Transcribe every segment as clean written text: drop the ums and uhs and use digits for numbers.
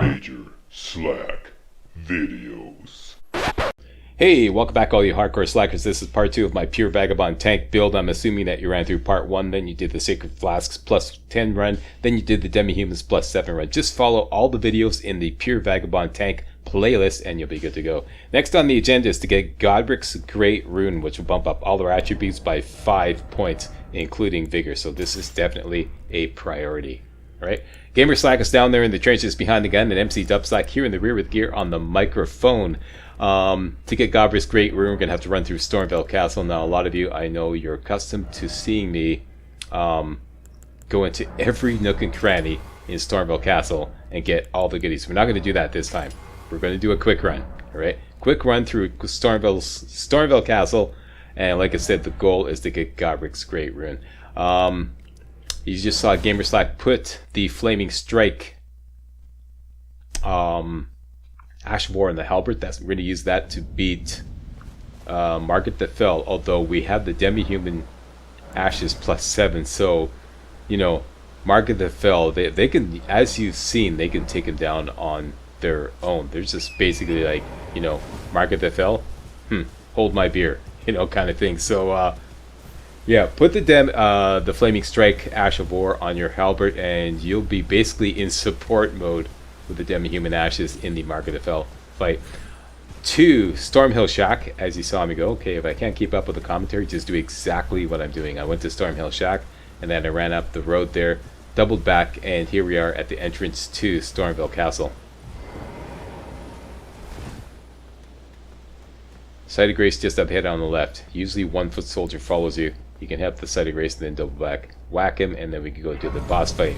Major Slack Videos. Hey, welcome back all you hardcore slackers. This is part 2 of my Pure Vagabond Tank build. I'm assuming that you ran through part 1, then you did the Sacred Flasks plus 10 run, then you did the Demi-Humans plus 7 run. Just follow all the videos in the Pure Vagabond Tank playlist and you'll be good to go. Next on the agenda is to get Godrick's Great Rune, which will bump up all our attributes by 5 points, including Vigor. So this is definitely a priority. Right? Gamer Slack is down there in the trenches behind the gun, and MC Dubslack here in the rear with gear on the microphone. To get Godrick's Great Rune, we're going to have to run through Stormveil Castle. Now, a lot of you, I know you're accustomed to seeing me go into every nook and cranny in Stormveil Castle and get all the goodies. We're not going to do that this time. We're going to do a quick run. All right? Quick run through Stormveil Castle, and like I said, the goal is to get Godrick's Great Rune. You just saw Gamer Slack put the Flaming Strike Ash of War in the Halberd. We're going to use that to beat Margit the Fell, although we have the Demi-Human Ashes plus 7. So, you know, Margit the Fell, they can, as you've seen, they can take him down on their own. They're just basically like, you know, Margit the Fell, hold my beer, you know, kind of thing. So, yeah, put the Flaming Strike Ash of War on your Halberd and you'll be basically in support mode with the Demi-Human Ashes in the Margit the Fell fight. 2, Stormveil Shack, as you saw me go. Okay, if I can't keep up with the commentary, just do exactly what I'm doing. I went to Stormveil Shack and then I ran up the road there, doubled back, and here we are at the entrance to Stormveil Castle. Site of Grace just up ahead on the left. Usually 1-foot soldier follows you. You can have the Site of Grace and then double back, whack him, and then we can go do the boss fight.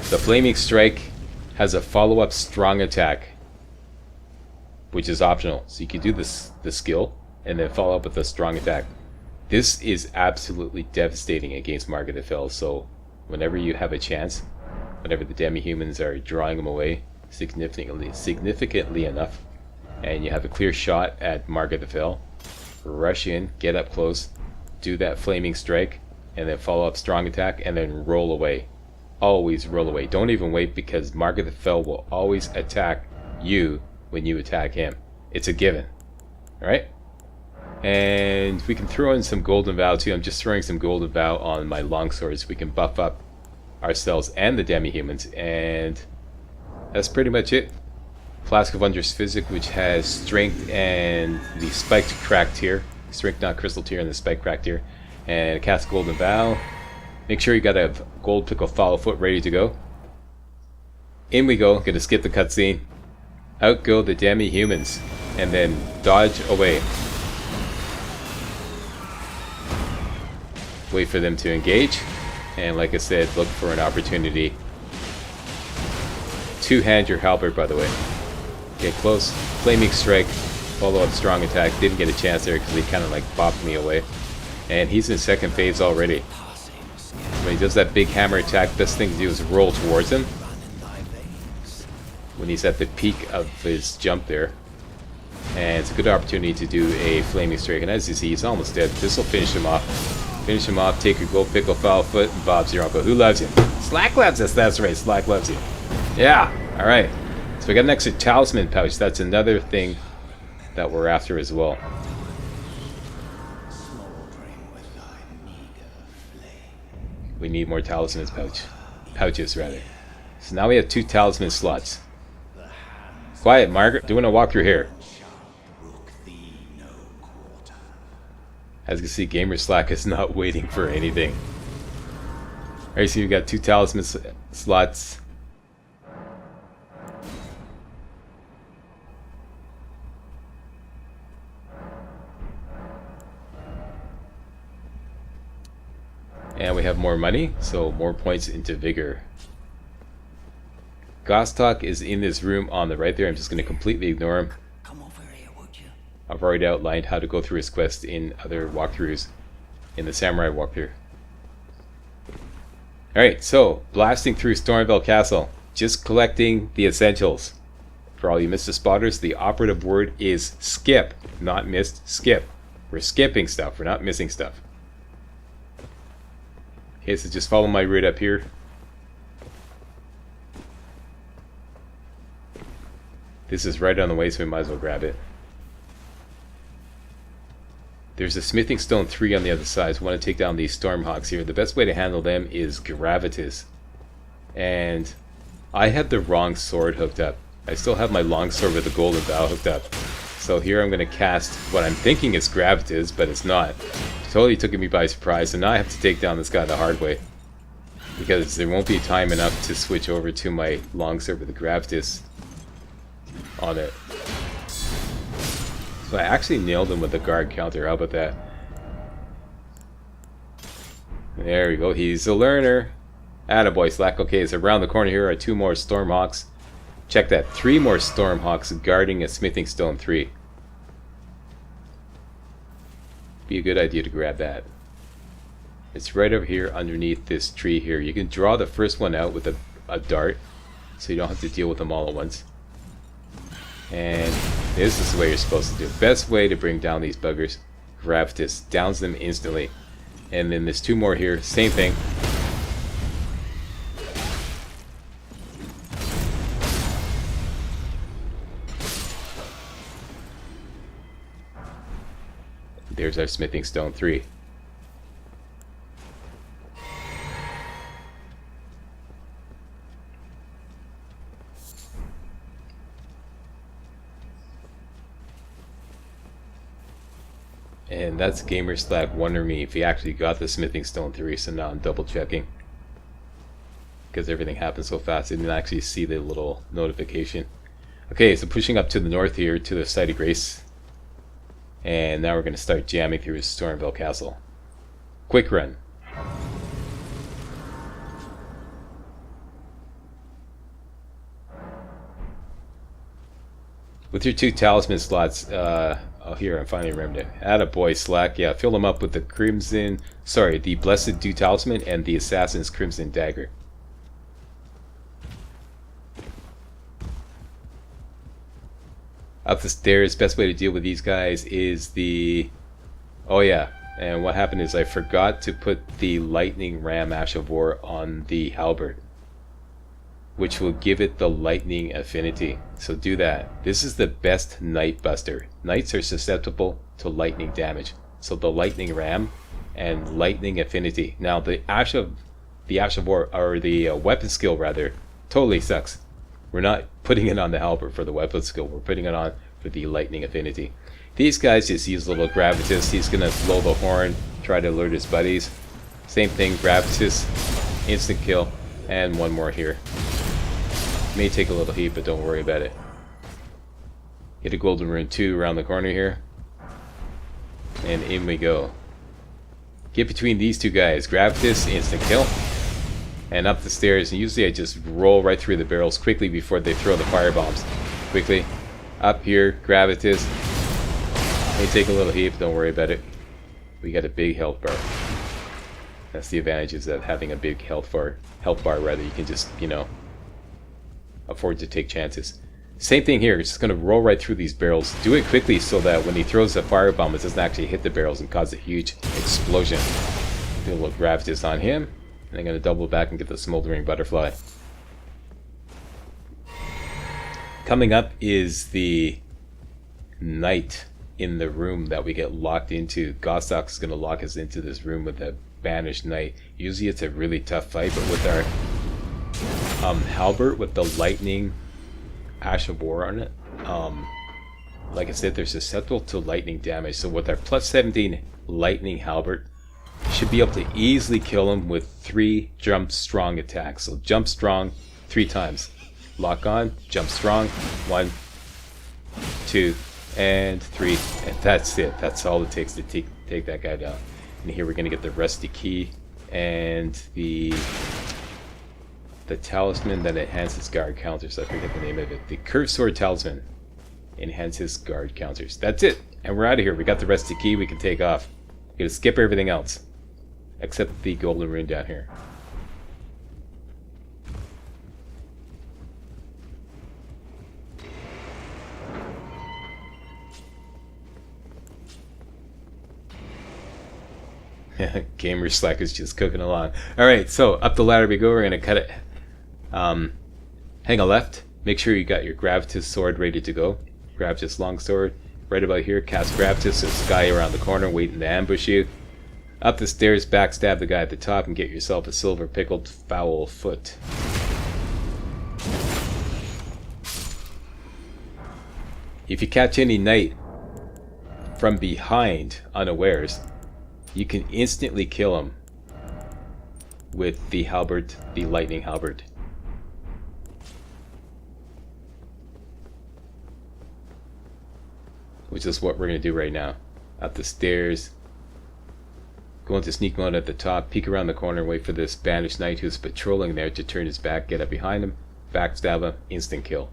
The Flaming Strike has a follow-up strong attack, which is optional. So you can do the skill and then follow up with a strong attack. This is absolutely devastating against Margit the Fell. So whenever you have a chance, whenever the Demi-Humans are drawing them away significantly enough, and you have a clear shot at Margit the Fell, rush in, get up close, do that Flaming Strike, and then follow up strong attack, and then roll away. Always roll away. Don't even wait, because Margit the Fell will always attack you when you attack him. It's a given. Alright? And we can throw in some Golden Vow too. I'm just throwing some Golden Vow on my longsword so we can buff up ourselves and the Demi-Humans, and that's pretty much it. Flask of Wondrous Physic, which has Strength and the Spiked Crack tier. Strength not Crystal tier and the Spiked Crack tier. And cast Golden Vow. Make sure you got a Gold Pickle Follow Foot ready to go. In we go. Gonna skip the cutscene. Out go the Demi-Humans. And then dodge away. Wait for them to engage. And like I said, look for an opportunity. Two-hand your halberd, by the way. Get close. Flaming Strike. Follow up strong attack. Didn't get a chance there because he kind of like bopped me away. And he's in second phase already. When he does that big hammer attack, best thing to do is roll towards him. When he's at the peak of his jump there. And it's a good opportunity to do a Flaming Strike. And as you see, he's almost dead. This will finish him off. Finish him off, take your Gold Pickle Foul Foot, and Bob's your uncle. Who loves you? Slack loves us, that's right, Slack loves you. Yeah, alright. So we got an extra talisman pouch. That's another thing that we're after as well. We need more talisman pouches rather. So now we have 2 talisman slots. Quiet, Margaret. Doing a walkthrough here. As you can see, Gamer Slack is not waiting for anything. Alright, so you've got 2 talisman slots. And we have more money, so more points into Vigor. Gostok is in this room on the right there. I'm just going to completely ignore him. I've already outlined how to go through his quest in other walkthroughs, in the Samurai walkthrough. Alright, so, blasting through Stormveil Castle. Just collecting the essentials. For all you Mr. Spotters, the operative word is skip, not missed, skip. We're skipping stuff, we're not missing stuff. Okay, so just follow my route up here. This is right on the way, so we might as well grab it. There's a smithing stone 3 on the other side, so we want to take down these Stormhawks here. The best way to handle them is Gravitas. And I had the wrong sword hooked up. I still have my longsword with the golden bow hooked up. So here I'm going to cast what I'm thinking is Gravitas, but it's not. Totally took me by surprise, and now I have to take down this guy the hard way. Because there won't be time enough to switch over to my longsword with the Gravitas on it. So I actually nailed him with the guard counter. How about that? There we go. He's a learner. Attaboy, Slack. Okay, so around the corner here are 2 more Stormhawks. Check that. 3 more Stormhawks guarding a smithing stone 3. Be a good idea to grab that. It's right over here underneath this tree here. You can draw the first one out with a dart, so you don't have to deal with them all at once. And this is the way you're supposed to do it. Best way to bring down these buggers. Gravitas. Downs them instantly. And then there's 2 more here. Same thing. There's our smithing stone 3. And that's Gamer Slack wondering me if he actually got the smithing stone 3, so now I'm double checking. Because everything happened so fast, I didn't actually see the little notification. Okay, so pushing up to the north here to the site of Grace. And now we're going to start jamming through Stormveil Castle. Quick run. With your 2 talisman slots, oh here, I finally remembered it. Attaboy, Slack. Yeah, fill them up with the Crimson, sorry, the Blessed Dew Talisman and the Assassin's Crimson Dagger. Up the stairs, best way to deal with these guys is the... Oh yeah, and what happened is I forgot to put the Lightning Ram Ash of War on the halberd, which will give it the lightning affinity. So do that. This is the best Knight Buster. Knights are susceptible to lightning damage. So the Lightning Ram and lightning affinity. Now the Ash of War, or the weapon skill rather, totally sucks. We're not putting it on the halberd for the weapon skill. We're putting it on for the lightning affinity. These guys just use a little Gravitas. He's gonna blow the horn, try to alert his buddies. Same thing, Gravitas, instant kill, and 1 more here. May take a little heat, but don't worry about it. Hit a golden rune 2 around the corner here. And in we go. Get between these 2 guys. Gravitas, instant kill. And up the stairs. And usually I just roll right through the barrels quickly before they throw the fire bombs. Quickly. Up here, Gravitas. May take a little heat, but don't worry about it. We got a big health bar. That's the advantages of having a big health bar rather. You can just, you know, afford to take chances. Same thing here. It's just going to roll right through these barrels. Do it quickly so that when he throws a firebomb, it doesn't actually hit the barrels and cause a huge explosion. Do a little Gravitas on him. And I'm going to double back and get the Smoldering Butterfly. Coming up is the Knight in the room that we get locked into. Gostock is going to lock us into this room with a Banished Knight. Usually it's a really tough fight, but with our halberd with the lightning Ash of War on it, like I said, they're susceptible to lightning damage. So with our plus 17 lightning halberd, should be able to easily kill him with 3 jump strong attacks. So jump strong 3 times. Lock on, jump strong, 1, 2, and 3. And that's it. That's all it takes to take that guy down. And here we're going to get the Rusty Key and the talisman that enhances guard counters. I forget the name of it. The Curved Sword Talisman enhances guard counters. That's it. And we're out of here. We got the Rusty Key. We can take off. We're going to skip everything else. Except the golden rune down here. Gamer Slack is just cooking along. Alright, so up the ladder we go. We're going to cut it. Hang a left. Make sure you got your Gravitas sword ready to go. Gravitas longsword. Right about here, cast Gravitas. There's a guy around the corner waiting to ambush you. Up the stairs, backstab the guy at the top and get yourself a silver pickled foul foot. If you catch any knight from behind unawares, you can instantly kill him with the halberd, the lightning halberd. Which is what we're going to do right now. Up the stairs, go into sneak mode at the top, peek around the corner, wait for this banished knight who's patrolling there to turn his back, get up behind him, backstab him, instant kill.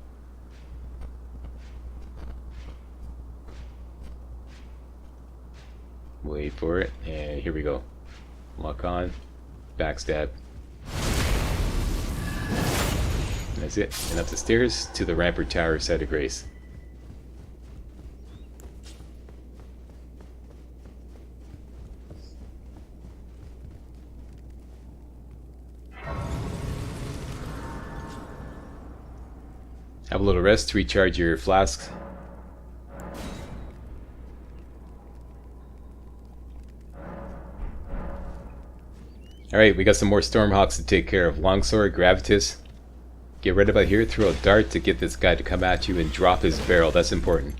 Wait for it, and here we go. Lock on, backstab. And that's it. And up the stairs to the rampart tower side of grace. Have a little rest to recharge your flasks. Alright, we got some more Stormhawks to take care of. Longsword, Gravitas. Get right about here, throw a dart to get this guy to come at you and drop his barrel. That's important.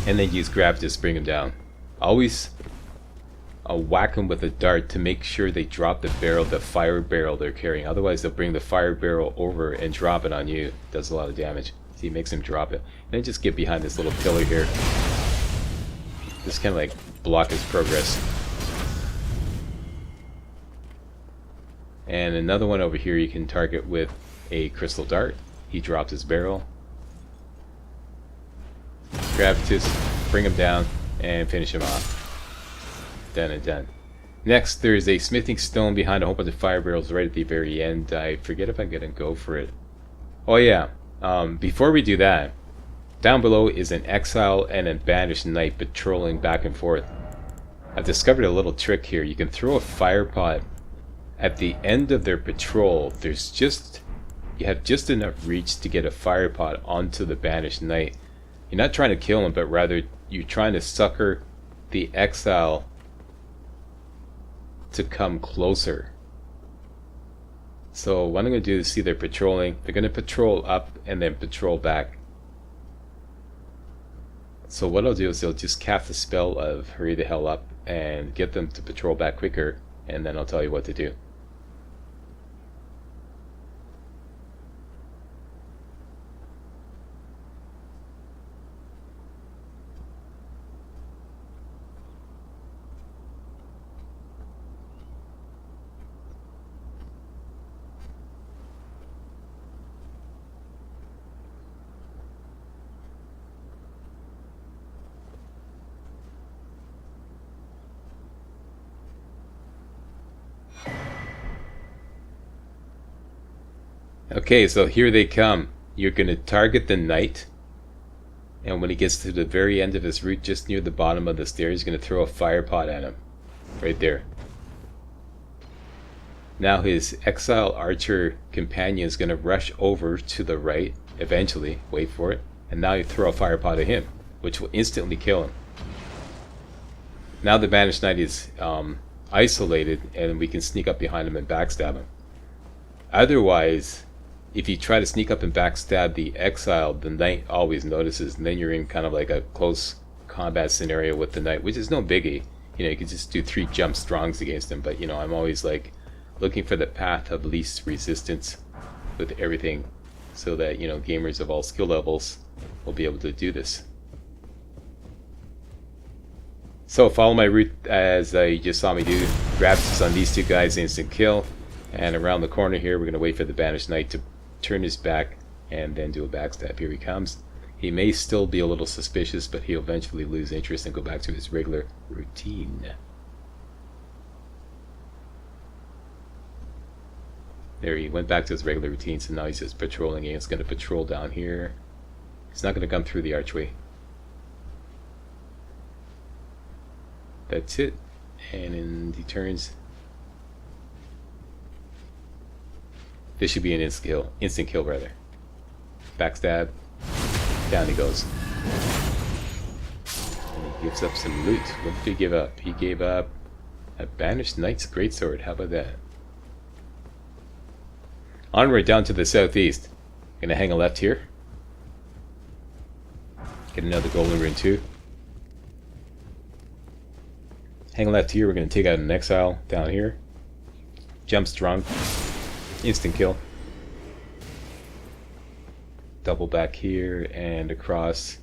And then use Gravitas to bring him down. Always whack them with a dart to make sure they drop the barrel, the fire barrel they're carrying. Otherwise they'll bring the fire barrel over and drop it on you. Does a lot of damage. See, it makes him drop it. And then just get behind this little pillar here. Just kind of like block his progress. And another one over here you can target with a crystal dart. He drops his barrel. Gravitas, bring him down, and finish him off. Done and done. Next, there's a smithing stone behind a whole bunch of fire barrels right at the very end. I forget if I'm going to go for it. Oh yeah, before we do that, down below is an exile and a banished knight patrolling back and forth. I've discovered a little trick here. You can throw a fire pot at the end of their patrol. You have just enough reach to get a fire pot onto the banished knight. You're not trying to kill him, but rather you're trying to sucker the exile to come closer. So what I'm going to do is see they're patrolling. They're going to patrol up and then patrol back. So what I'll do is I'll just cast a spell of hurry the hell up and get them to patrol back quicker, and then I'll tell you what to do. Okay, so here they come. You're going to target the knight, and when he gets to the very end of his route, just near the bottom of the stairs, you're going to throw a fire pot at him. Right there. Now his exile archer companion is going to rush over to the right, eventually, wait for it, and now you throw a fire pot at him, which will instantly kill him. Now the banished knight is isolated, and we can sneak up behind him and backstab him. Otherwise, if you try to sneak up and backstab the exile, the knight always notices, and then you're in kind of like a close combat scenario with the knight, which is no biggie. You know, you can just do 3 jump strongs against him, but you know, I'm always like looking for the path of least resistance with everything, so that, you know, gamers of all skill levels will be able to do this. So follow my route as you just saw me do. Gravitas on these 2 guys, instant kill. And around the corner here, we're going to wait for the banished knight to turn his back and then do a backstab. Here he comes. He may still be a little suspicious, but he'll eventually lose interest and go back to his regular routine. There, he went back to his regular routine, so now he's just patrolling. He's going to patrol down here. He's not going to come through the archway. That's it. And then he turns. This should be an instant kill rather. Backstab. Down he goes. And he gives up some loot. What did he give up? He gave up a Banished Knight's Greatsword. How about that? Onward down to the southeast. Gonna hang a left here. Get another golden rune too. Hang a left here. We're gonna take out an exile down here. Jump strong. Instant kill. Double back here and across.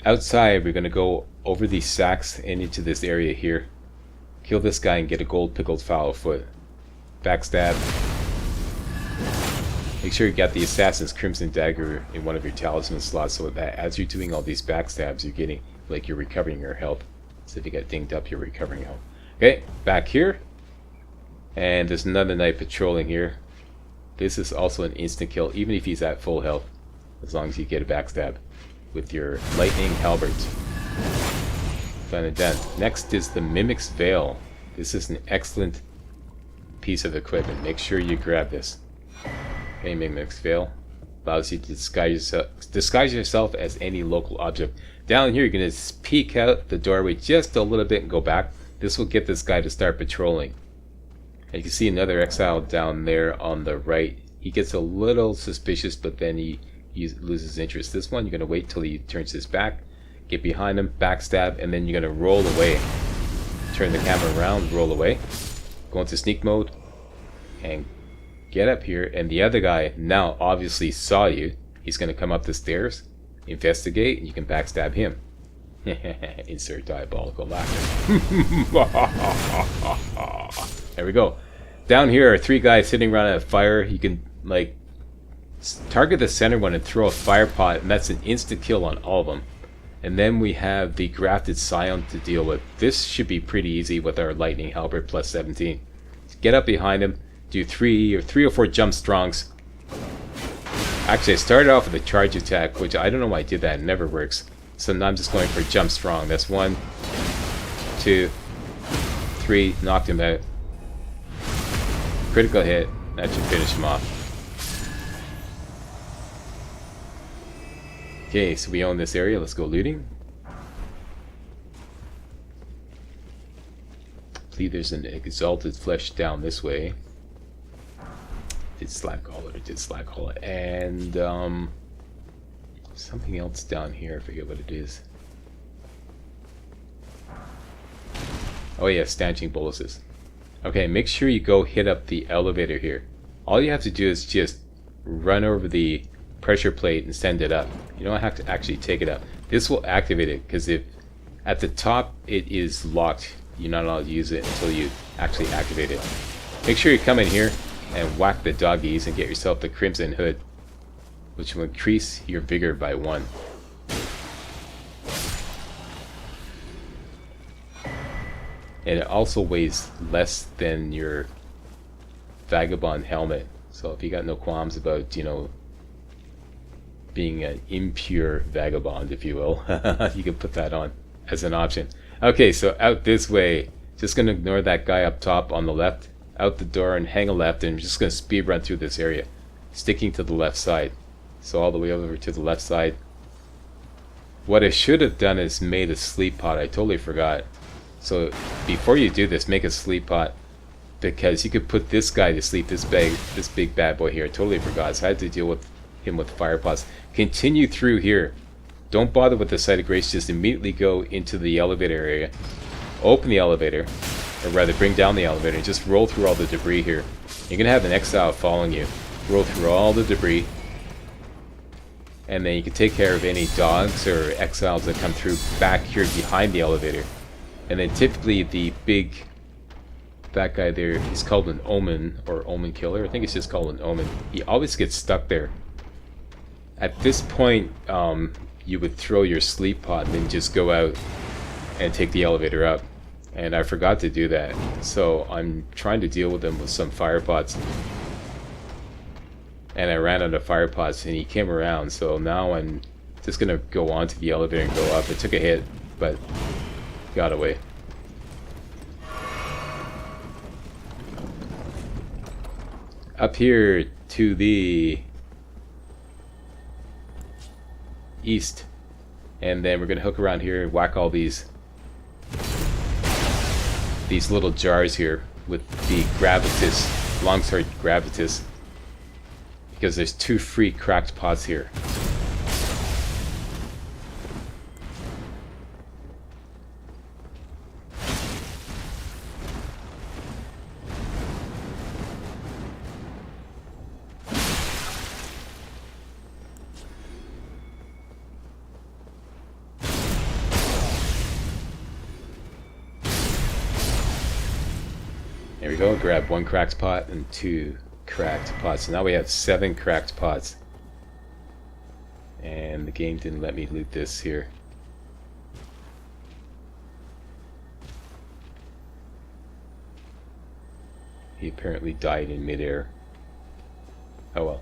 Outside, we're gonna go over these sacks and into this area here. Kill this guy and get a gold pickled fowl foot. Backstab. Make sure you got the Assassin's Crimson Dagger in one of your talisman slots so that as you're doing all these backstabs, you're getting, like, you're recovering your health. So if you get dinged up, you're recovering health. Okay, back here. And there's another knight patrolling here. This is also an instant kill, even if he's at full health. As long as you get a backstab with your lightning halberd. Done and done. Next is the Mimic's Veil. This is an excellent piece of equipment. Make sure you grab this. Okay, Mimic's Veil allows you to disguise yourself as any local object. Down here, you're going to peek out the doorway just a little bit and go back. This will get this guy to start patrolling. And you can see another exile down there on the right. He gets a little suspicious, but then he loses interest. This one, you're going to wait till he turns his back, get behind him, backstab, and then you're going to roll away. Turn the camera around, roll away. Go into sneak mode, and get up here. And the other guy now obviously saw you. He's going to come up the stairs, investigate, and you can backstab him. Insert diabolical laughter. There we go. Down here are 3 guys sitting around a fire. You can, like, target the center one and throw a fire pot, and that's an instant kill on all of them. And then we have the Grafted Scion to deal with. This should be pretty easy with our Lightning Halberd plus 17. Get up behind him, do 3 or 4 jump strongs. Actually, I started off with a charge attack, which I don't know why I did that. It never works. So now I'm just going for jump strong. That's 1, 2, 3. Knocked him out. Critical hit. That should finish him off. Okay, so we own this area. Let's go looting. I believe there's an exalted flesh down this way. Did slack haul it or did slack haul it. And something else down here. I forget what it is. Oh yeah, stanching boluses. Okay, make sure you go hit up the elevator here. All you have to do is just run over the pressure plate and send it up. You don't have to actually take it up. This will activate it, because if at the top it is locked, you're not allowed to use it until you actually activate it. Make sure you come in here and whack the doggies and get yourself the Crimson Hood, which will increase your vigor by 1. And it also weighs less than your Vagabond helmet. So if you got no qualms about, you know, being an impure Vagabond, if you will, you can put that on as an option. Okay, so out this way. Just going to ignore that guy up top on the left. Out the door and hang a left, and I'm just going to speed run through this area. Sticking to the left side. So all the way over to the left side. What I should have done is made a sleep pot. I totally forgot. So before you do this, make a sleep pot, because you could put this guy to sleep, this big bad boy here. I totally forgot, so I had to deal with him with fire pots. Continue through here. Don't bother with the Site of Grace, just immediately go into the elevator area. Open the elevator, or rather bring down the elevator, and just roll through all the debris here. You're going to have an exile following you. Roll through all the debris. And then you can take care of any dogs or exiles that come through back here behind the elevator. And then typically that guy there, he's called an Omen, or Omen Killer. I think it's just called an Omen. He always gets stuck there. At this point, you would throw your sleep pod and then just go out and take the elevator up. And I forgot to do that. So I'm trying to deal with him with some fire pots. And I ran out of fire pots and he came around. So now I'm just going to go onto the elevator and go up. It took a hit, but got away. Up here to the east. And then we're going to hook around here and whack all these little jars here with the gravitas, longsword gravitas. Because there's 2 free cracked pots here. There we go, grab 1 cracked pot and 2 cracked pots. So now we have 7 cracked pots. And the game didn't let me loot this here. He apparently died in midair. Oh well.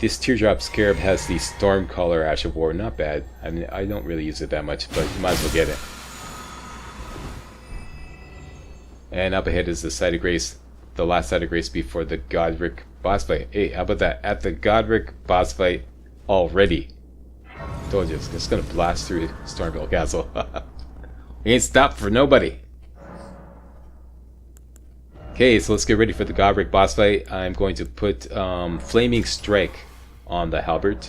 This Teardrop Scarab has the Stormcaller Ash of War. Not bad. I mean, I don't really use it that much, but you might as well get it. And up ahead is the Site of Grace, the last Site of Grace before the Godrick boss fight. Hey, how about that? At the Godrick boss fight already. Told you, it's just gonna blast through Stormveil Castle. We ain't stopped for nobody. Okay, so let's get ready for the Godrick boss fight. I'm going to put Flaming Strike on the halberd.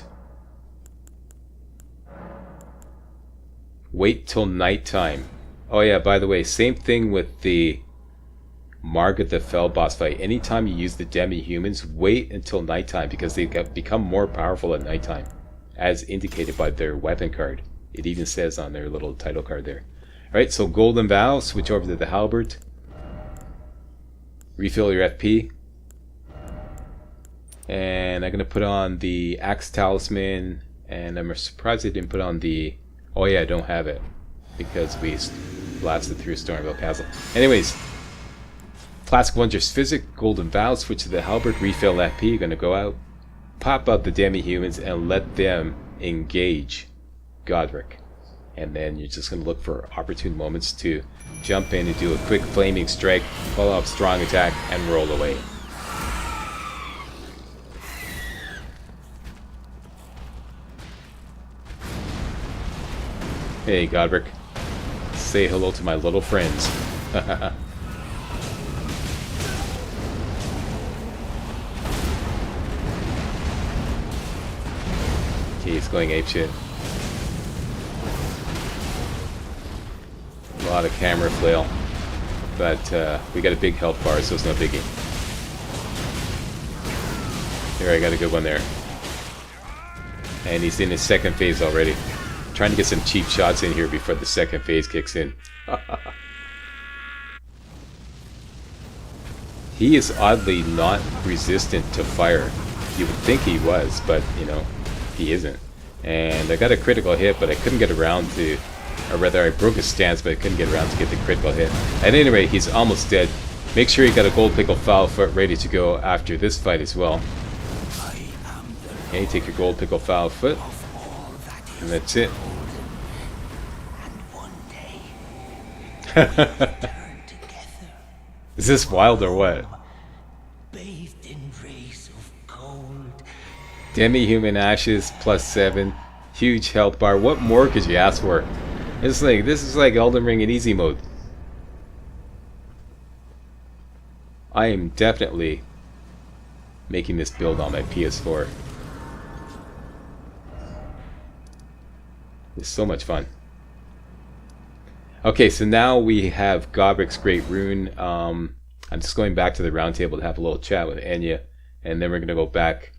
Wait till nighttime. Oh yeah, by the way, same thing with the Margit the Fell boss fight. Anytime you use the demi-humans, wait until nighttime because they become more powerful at nighttime, as indicated by their weapon card. It even says on their little title card there. Alright, so Golden Vow, switch over to the halberd. Refill your FP. And I'm going to put on the Axe Talisman, and I'm surprised I didn't put on the... Oh yeah, I don't have it, because we blasted through Stormveil Castle. Anyways, Classic Wondrous Physic, Golden Vow, switch to the halberd, refill FP. You're going to go out, pop out the demi-humans, and let them engage Godrick. And then you're just going to look for opportune moments to jump in and do a quick Flaming Strike, follow up Strong Attack, and roll away. Hey Godrick, say hello to my little friends. Okay, he's going apeshit. A lot of camera flail, but we got a big health bar, so it's no biggie. There, I got a good one there. And he's in his second phase already. Trying to get some cheap shots in here before the second phase kicks in. He is oddly not resistant to fire. You would think he was, but you know, he isn't. And I got a critical hit, but I couldn't get around to, or rather I broke his stance, but I couldn't get around to get the critical hit. At any rate, he's almost dead. Make sure you got a gold pickle foul foot ready to go after this fight as well. Okay, take your gold pickle foul foot. And that's it. Is this wild or what? Bathed in rays of gold. Demi-human ashes +7. Huge health bar. What more could you ask for? It's like, this is like Elden Ring in easy mode. I am definitely making this build on my PS4. It's so much fun. Okay, so now we have Godrick's Great Rune. I'm just going back to the round table to have a little chat with Enya, and then we're going to go back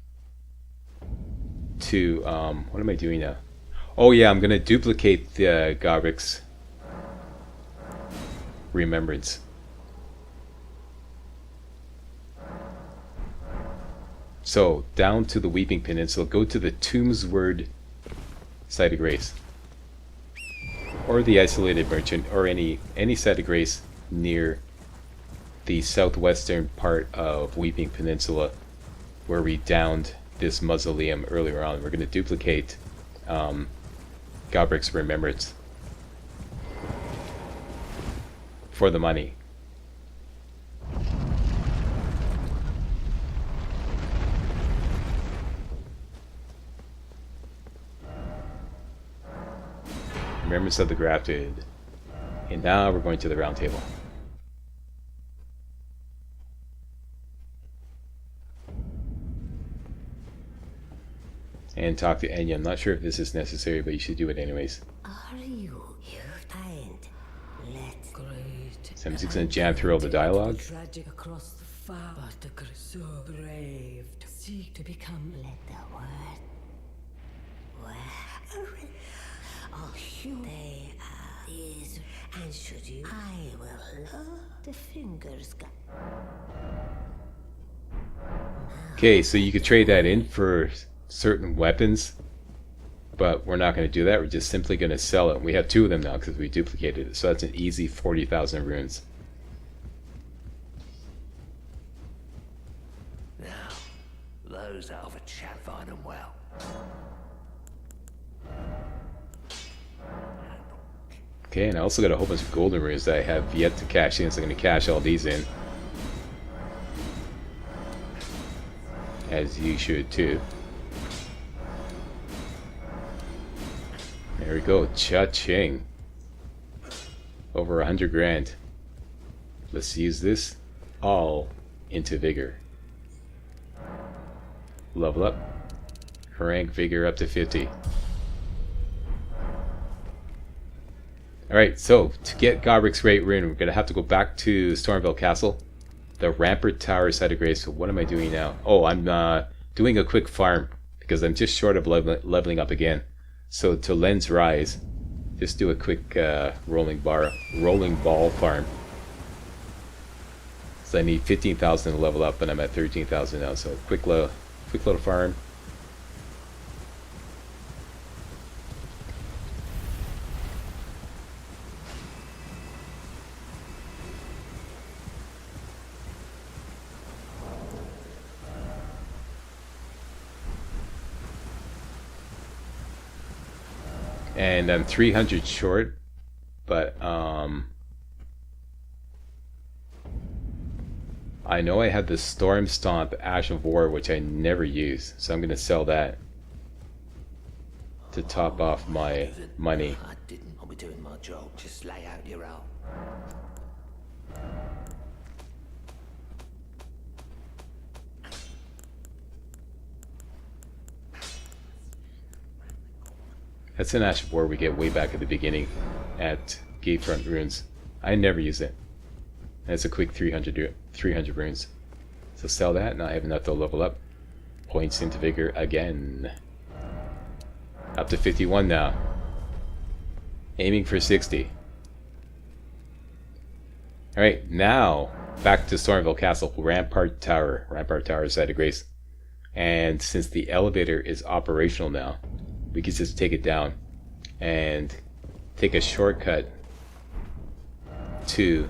to, what am I doing now? Oh yeah, I'm going to duplicate the Godrick's Remembrance. So, down to the Weeping Peninsula, go to the Tombsword Site of Grace. Or the Isolated Merchant, or any Site of Grace near the southwestern part of Weeping Peninsula, where we downed this mausoleum earlier on. We're going to duplicate Godrick's Remembrance. for the money. Remembrance of the Grafted. And now we're going to the round table. And talk to Enya. I'm not sure if this is necessary, but you should do it anyways. Are you find? Let's great. So I'm just going to jam through all the dialogue. Tragic across the far, but the so brave to seek to become. Let the word. Oh, you. They are these, and should you, I will. The fingers got. Okay, so you could trade that in for certain weapons, but we're not going to do that. We're just simply going to sell it. We have 2 of them now because we duplicated it, so that's an easy 40,000 runes. Now, those out of a chat find them well. Okay, and I also got a whole bunch of golden runes that I have yet to cash in, so I'm going to cash all these in. As you should too. There we go, cha-ching. Over 100 grand. Let's use this all into vigor. Level up. Rank vigor up to 50. Alright, so to get Godrick's Great Rune, we're going to have to go back to Stormveil Castle. The Rampart Tower side of grace. So what am I doing now? Oh, I'm doing a quick farm because I'm just short of leveling up again. So to Len's Rise, just do a quick rolling ball farm. So I need 15,000 to level up, and I'm at 13,000 now. So quick little farm. And I'm 300 short, but I know I had the Storm Stomp Ash of War, which I never use, so I'm going to sell that to top off my money. I didn't. I'll be doing my job. Just lay out your own. That's an Ash of War we get way back at the beginning at Gatefront Runes. I never use it. That's a quick 300 runes. So sell that, and I have enough to level up. Points into vigor again. Up to 51 now. Aiming for 60. Alright, now back to Stormveil Castle. Rampart Tower side of grace. And since the elevator is operational now, we can just take it down and take a shortcut to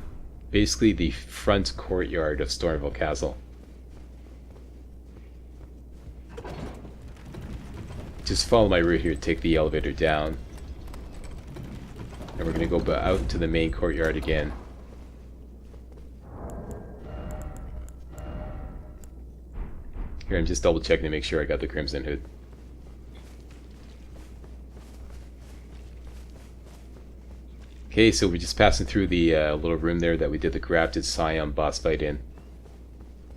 basically the front courtyard of Stormveil Castle. Just follow my route here to take the elevator down. And we're going to go out into the main courtyard again. Here, I'm just double checking to make sure I got the Crimson Hood. Okay, so we're just passing through the little room there that we did the Grafted Scion boss fight in.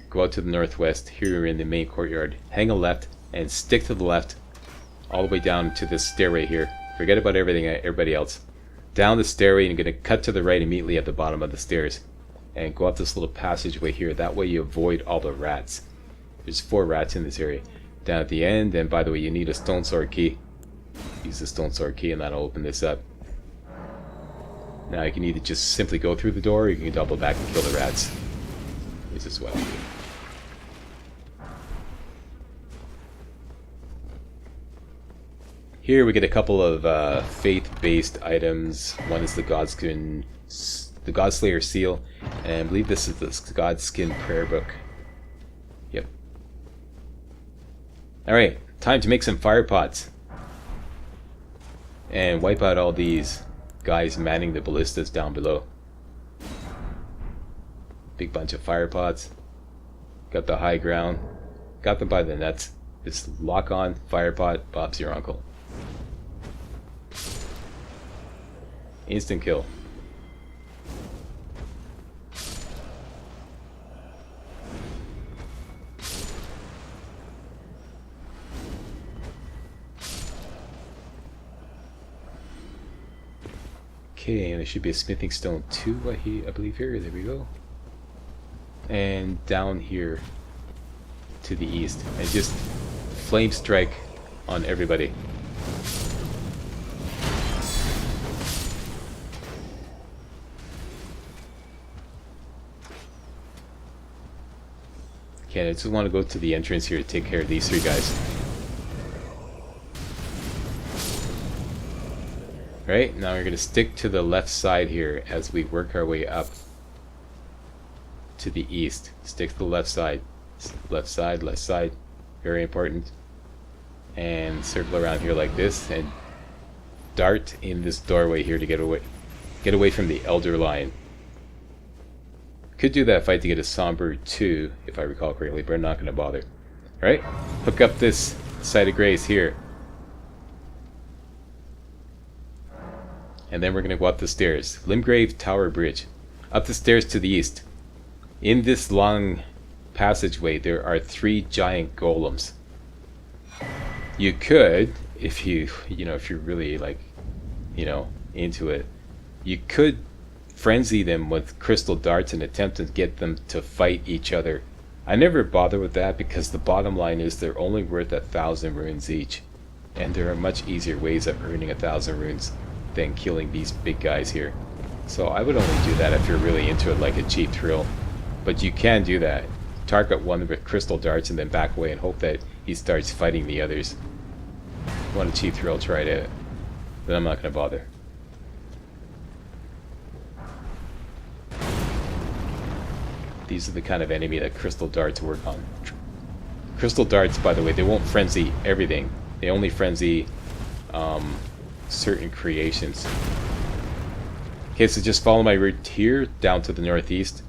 Go out to the northwest. Here we're in the main courtyard. Hang a left and stick to the left all the way down to this stairway here. Forget about everybody else. Down the stairway, and you're going to cut to the right immediately at the bottom of the stairs. And go up this little passageway here. That way you avoid all the rats. There's 4 rats in this area. Down at the end, and by the way, you need a stone sword key. Use the stone sword key and that'll open this up. Now you can either just simply go through the door, or you can double back and kill the rats. This is what I do. Here we get a couple of faith-based items. One is the Godslayer Seal, and I believe this is the Godskin Prayer Book. Yep. Alright, time to make some fire pots. And wipe out all these guys manning the ballistas down below. Big bunch of fire pots. Got the high ground. Got them by the nuts. Just lock on, fire pot, Bob's your uncle. Instant kill. Okay, and there should be a smithing stone too, I believe here. There we go. And down here to the east. And just flame strike on everybody. Okay, I just want to go to the entrance here to take care of these three guys. Right, now we're going to stick to the left side here as we work our way up to the east. Stick to the left side. Left side, left side. Very important. And circle around here like this and dart in this doorway here to get away from the Elder Lion. Could do that fight to get a Somber 2, if I recall correctly, but I'm not going to bother. Alright, hook up this site of grace here. And then we're going to go up the stairs. Limgrave Tower Bridge. Up the stairs to the east. In this long passageway, there are 3 giant golems. You could, if you're really like, into it, you could frenzy them with crystal darts and attempt to get them to fight each other. I never bother with that because the bottom line is they're only worth 1,000 runes each. And there are much easier ways of earning 1,000 runes than killing these big guys here. So I would only do that if you're really into it, like a cheap thrill. But you can do that. Target one with crystal darts and then back away and hope that he starts fighting the others. If you want a cheap thrill, try it. Then I'm not going to bother. These are the kind of enemy that crystal darts work on. Crystal darts, by the way, they won't frenzy everything. They only frenzy certain creations. Okay, so just follow my route here down to the northeast.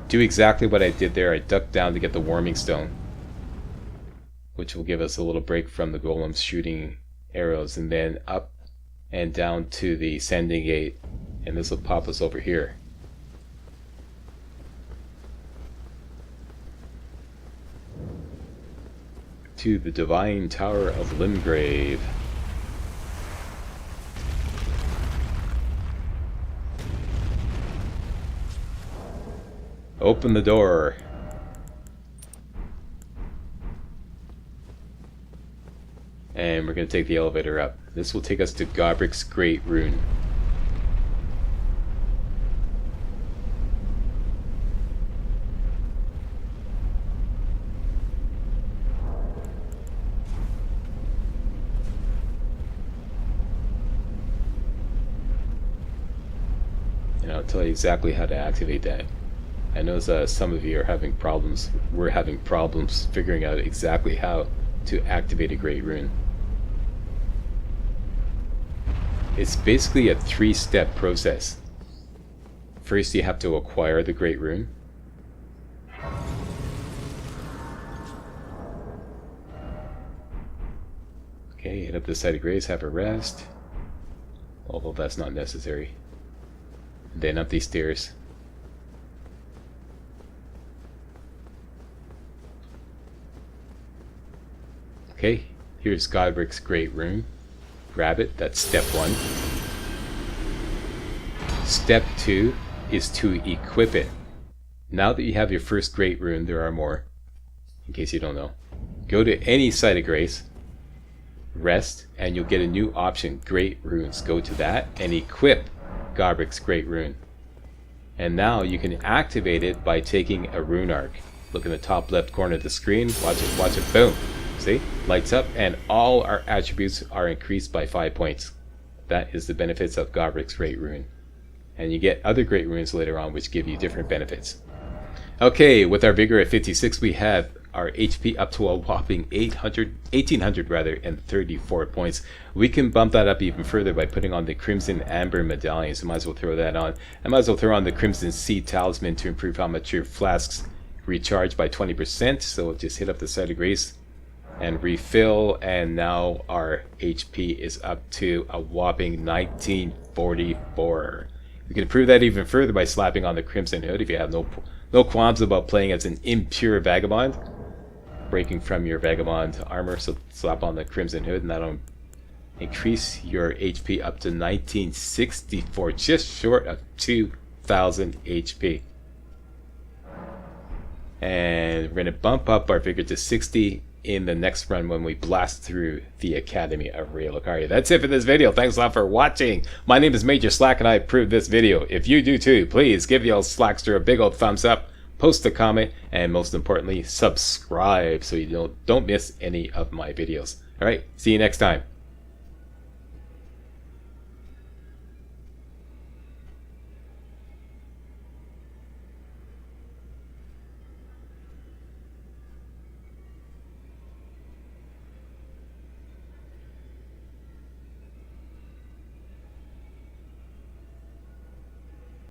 Do exactly what I did there. I ducked down to get the warming stone, which will give us a little break from the golems shooting arrows, and then up and down to the sending gate, and this will pop us over here. To the Divine Tower of Limgrave. Open the door. And we're going to take the elevator up. This will take us to Godrick's Great Rune. And I'll tell you exactly how to activate that. I know some of you are having problems. We're having problems figuring out exactly how to activate a Great Rune. It's basically a 3-step process. First, you have to acquire the Great Rune. Okay, head up the site of grace, have a rest. Although that's not necessary. Then up these stairs. Okay, here's Godrick's Great Rune. Grab it, that's step 1. Step 2 is to equip it. Now that you have your first Great Rune, there are more, in case you don't know. Go to any site of grace, rest, and you'll get a new option, Great Runes. Go to that and equip Godrick's Great Rune. And now you can activate it by taking a rune arc. Look in the top left corner of the screen, watch it, boom. See? Lights up, and all our attributes are increased by 5 points. That is the benefits of Godrick's Great Rune. And you get other Great Runes later on which give you different benefits. Okay, with our vigor at 56, we have our HP up to a whopping 1834 points. We can bump that up even further by putting on the Crimson Amber Medallion, so might as well throw that on. I might as well throw on the Crimson Sea Talisman to improve how much your flasks recharge by 20%, so we'll just hit up the Site of Grace and refill, and now our HP is up to a whopping 1944. You can improve that even further by slapping on the Crimson Hood if you have no qualms about playing as an impure vagabond, breaking from your vagabond armor. So slap on the Crimson Hood, and that'll increase your HP up to 1964, just short of 2000 HP. And we're going to bump up our figure to 60 in the next run when we blast through the Academy of Ray Lucaria. That's it for this video. Thanks a lot for watching. My name is Major Slack and I approved this video. If you do too, please give the old Slackster a big old thumbs up, post a comment, and most importantly, subscribe so you don't miss any of my videos. Alright, see you next time.